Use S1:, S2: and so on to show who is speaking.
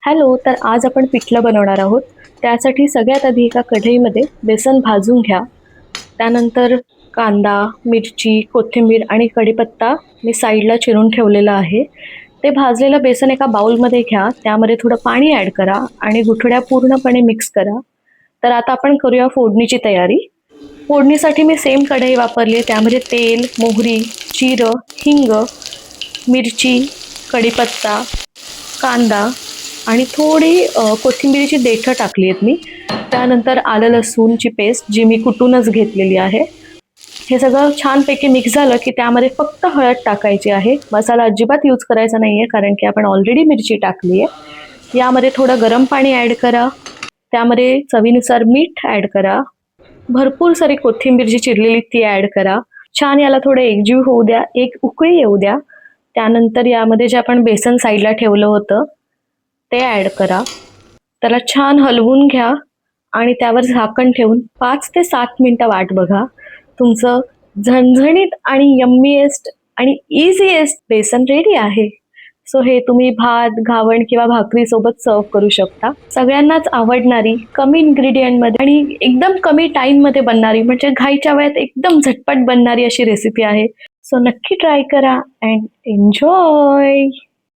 S1: Hello, तर आज आपण पिठलं बनवणार आहोत. त्यासाठी सगळ्यात आधी एका कढईमध्ये बेसन भाजून घ्या. त्यानंतर कांदा, मिरची, कोथिंबीर आणि कढीपत्ता मी साईडला चिरून ठेवलेला आहे. ते भाजलेलं बेसन एका बाउलमध्ये घ्या. त्यामध्ये थोडं पाणी ॲड करा आणि गुठळ्या पूर्णपणे मिक्स करा. तर आता आपण करूया फोडणीची तयारी. फोडणीसाठी मी सेम कढई वापरली आहे. त्यामध्ये तेल, मोहरी, जिरं, हिंग, मिरची, कढीपत्ता, कांदा आणि थोडी कोथिंबिरीची देठं टाकली आहेत मी. त्यानंतर आलं लसूणची पेस्ट जी मी कुटूनच घेतलेली आहे. हे सगळं छानपैकी मिक्स झालं की त्यामध्ये फक्त हळद टाकायची आहे. मसाला अजिबात यूज करायचा नाही आहे, कारण की आपण ऑलरेडी मिरची टाकली आहे. यामध्ये थोडं गरम पाणी ॲड करा. त्यामध्ये चवीनुसार मीठ ॲड करा. भरपूर सारी कोथिंबीर जी चिरलेली ती ॲड करा. छान याला थोडं एकजीव होऊ द्या, एक उकळी येऊ द्या. त्यानंतर यामध्ये जे आपण बेसन साईडला ठेवलं होतं ते ॲड करा. त्याला छान हलवून घ्या आणि त्यावर झाकण ठेवून 5 ते 7 मिनिटं वाट बघा. तुमचं झणझणीत आणि यम्मीएस्ट आणि इझीएस्ट बेसन रेडी आहे. सो हे तुम्ही भात, घावण किंवा भाकरीसोबत सर्व करू शकता. सगळ्यांनाच आवडणारी, कमी इन्ग्रेडियंटमध्ये आणि एकदम कमी टाईममध्ये बनणारी, म्हणजे घाईच्या वेळात एकदम झटपट बनणारी अशी रेसिपी आहे. सो नक्की ट्राय करा अँड एन्जॉय.